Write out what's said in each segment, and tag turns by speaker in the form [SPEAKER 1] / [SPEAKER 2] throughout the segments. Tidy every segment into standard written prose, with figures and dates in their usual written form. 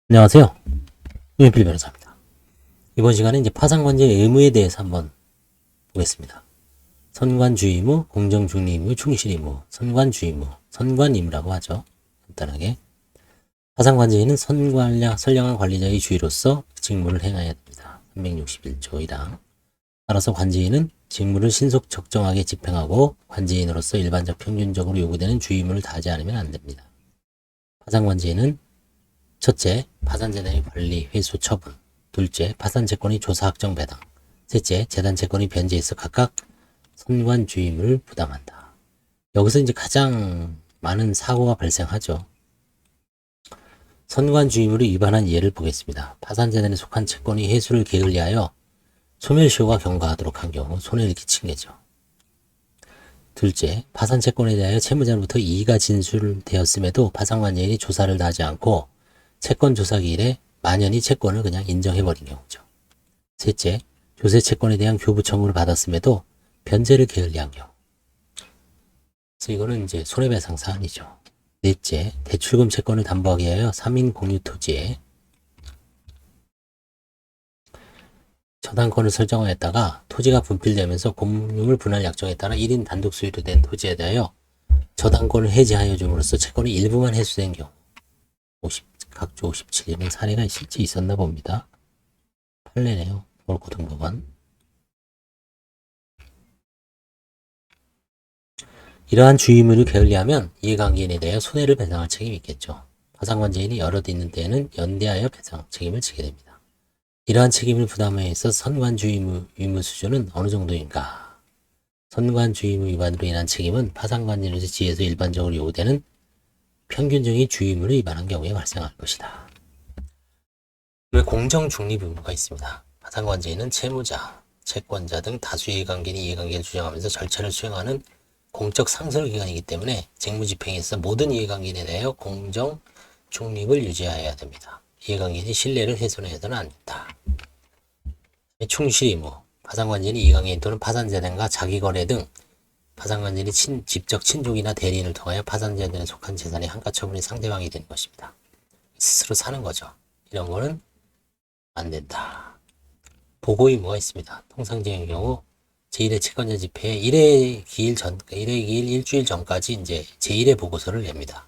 [SPEAKER 1] 안녕하세요. 유현필 변호사입니다. 이번 시간에 이제 파산관제 의무에 대해서 한번 보겠습니다. 선관주의무, 공정중리의무, 충실의무, 선관주의무, 선관의무라고 하죠. 간단하게. 파산관제인은 선량한 관리자의 주의로서 직무를 행해야 됩니다. 361조 1항. 따라서 관제인은 직무를 신속 적정하게 집행하고 관제인으로서 일반적 평균적으로 요구되는 주의 의무를 다하지 않으면 안 됩니다. 파산관제인은 첫째, 파산재단의 관리, 회수, 처분. 둘째, 파산채권의 조사, 확정, 배당. 셋째, 재단채권의 변제에 있어 각각 선관주의무를 부담한다. 여기서 이제 가장 많은 사고가 발생하죠. 선관주의무를 위반한 예를 보겠습니다. 파산재단에 속한 채권이 회수를 게을리하여 소멸시효가 경과하도록 한 경우 손해를 끼친 거죠. 둘째, 파산채권에 대하여 채무자로부터 이의가 진술되었음에도 파산관제인이 조사를 다하지 않고 채권 조사 기일에 만연히 채권을 그냥 인정해버린 경우죠. 셋째, 조세 채권에 대한 교부 청구를 받았음에도 변제를 게을리한 경우. 그래서 이거는 이제 손해배상 사안이죠. 넷째, 대출금 채권을 담보하기 위하여 3인 공유 토지에 저당권을 설정하였다가 토지가 분필되면서 공유물 분할 약정에 따라 1인 단독 소유로 된 토지에 대하여 저당권을 해지하여 줌으로써 채권이 일부만 회수된 경우. 각조 57일은 사례가 실제 있었나 봅니다. 판례네요. 서울고등법원. 이러한 주의무를 게을리하면 이해관계인에 대하여 손해를 배상할 책임이 있겠죠. 파산관제인이 여럿 있는 때에는 연대하여 배상 책임을 지게 됩니다. 이러한 책임을 부담함에 있어 선관주의무 의무 수준은 어느 정도인가? 선관주의무 위반으로 인한 책임은 파산관제인으로서 지에서 일반적으로 요구되는 평균적인 주의무를 위반한 경우에 발생할 것이다. 왜 공정중립 의무가 있습니다. 파산관제인은 채무자, 채권자 등 다수의 이해관계인이 이해관계를 주장하면서 절차를 수행하는 공적 상설기관이기 때문에 직무집행에 있어 모든 이해관계인에 대하여 공정, 중립을 유지해야 됩니다. 이해관계인이 신뢰를 훼손해서는 안 된다. 충실의무, 파산관제인이 이해관계인 또는 파산재단과 자기거래 등 파산관제인이 직접 친족이나 대리인을 통하여 파산재단에 속한 재산의 한가처분이 상대방이 되는 것입니다. 스스로 사는 거죠. 이런 거는 안 된다. 보고 의무가 있습니다. 통상적인 경우 제1회 채권자 집회에 1회 기일 일주일 전까지 이제 제1회 보고서를 냅니다.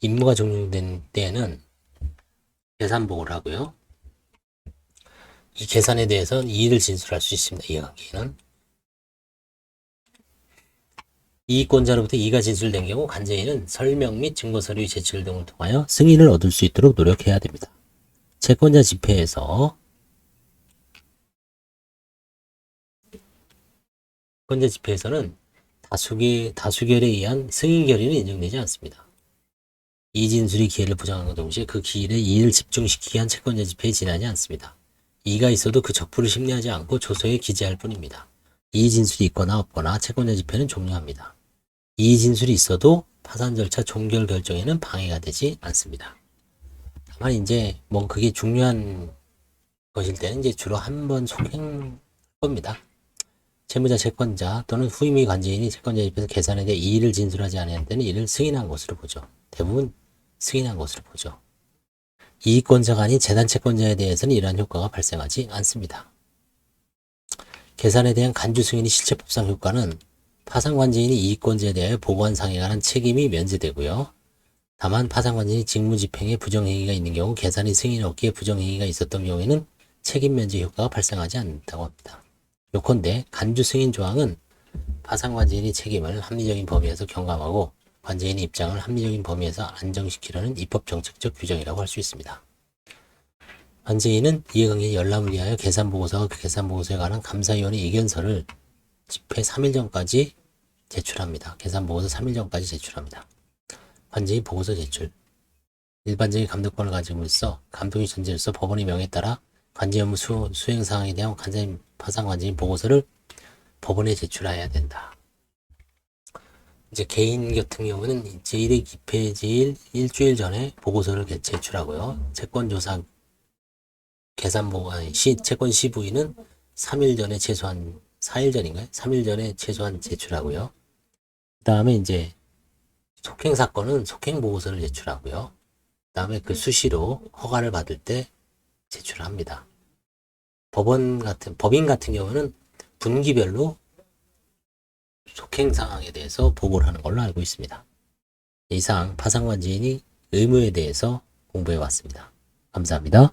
[SPEAKER 1] 임무가 종료된 때에는 계산 보고를 하고요. 이 계산에 대해서는 이의를 진술할 수 있습니다. 이해관계인은. 이익권자로부터 이의가 진술된 경우 관제인은 설명 및 증거서류 제출 등을 통하여 승인을 얻을 수 있도록 노력해야 됩니다. 채권자 집회에서 채권자 집회에서는 다수결에 의한 승인 결의는 인정되지 않습니다. 이의진술이 기회를 보장하는 동시에 그 기일에 이의를 집중시키기 위한 채권자 집회에 지나지 않습니다. 이의가 있어도 그 적부를 심리하지 않고 조서에 기재할 뿐입니다. 이의진술이 있거나 없거나 채권자 집회는 종료합니다. 이의진술이 있어도 파산 절차 종결 결정에는 방해가 되지 않습니다. 다만 이제 뭐 그게 중요한 것일 때는 이제 주로 한 번 속행 겁니다. 채무자 채권자 또는 후임의 관제인이 채권자 입에서 계산에 대해 이의를 진술하지 않은 때는 이를 승인한 것으로 보죠. 대부분 승인한 것으로 보죠. 이익권자가 아닌 재단 채권자에 대해서는 이러한 효과가 발생하지 않습니다. 계산에 대한 간주 승인의 실체법상 효과는 파산관제인이 이익권자에 대하여 보고한 상에 관한 책임이 면제되고요. 다만 파산관제인이 직무집행에 부정행위가 있는 경우 계산의 승인을 얻기에 부정행위가 있었던 경우에는 책임 면제 효과가 발생하지 않는다고 합니다. 요컨대 간주 승인 조항은 파산관제인의 책임을 합리적인 범위에서 경감하고 관제인의 입장을 합리적인 범위에서 안정시키려는 입법정책적 규정이라고 할 수 있습니다. 관제인은 이해관계의 열람을 위하여 계산보고서와 그 계산보고서에 관한 감사위원회 의견서를 집회 3일 전까지 제출합니다. 계산보고서 3일 전까지 제출합니다. 관제인 보고서 제출. 일반적인 감독권을 가지고 있어 감독의 존재로서 법원의 명에 따라 관제 업무 수행 사항에 대한 파산관제인 보고서를 법원에 제출해야 된다. 이제 개인 같은 경우는 제1회 기폐제일 일주일 전에 보고서를 제출하고요. 채권조사 계산보고 채권 시부인은 3일 전에 최소한 4일 전인가요? 3일 전에 최소한 제출하고요. 그 다음에 이제 속행 사건은 속행 보고서를 제출하고요. 그다음에 그 수시로 허가를 받을 때 제출합니다. 법인 같은 경우는 분기별로 속행 상황에 대해서 보고를 하는 걸로 알고 있습니다. 이상 파상관지인이 의무에 대해서 공부해 왔습니다. 감사합니다.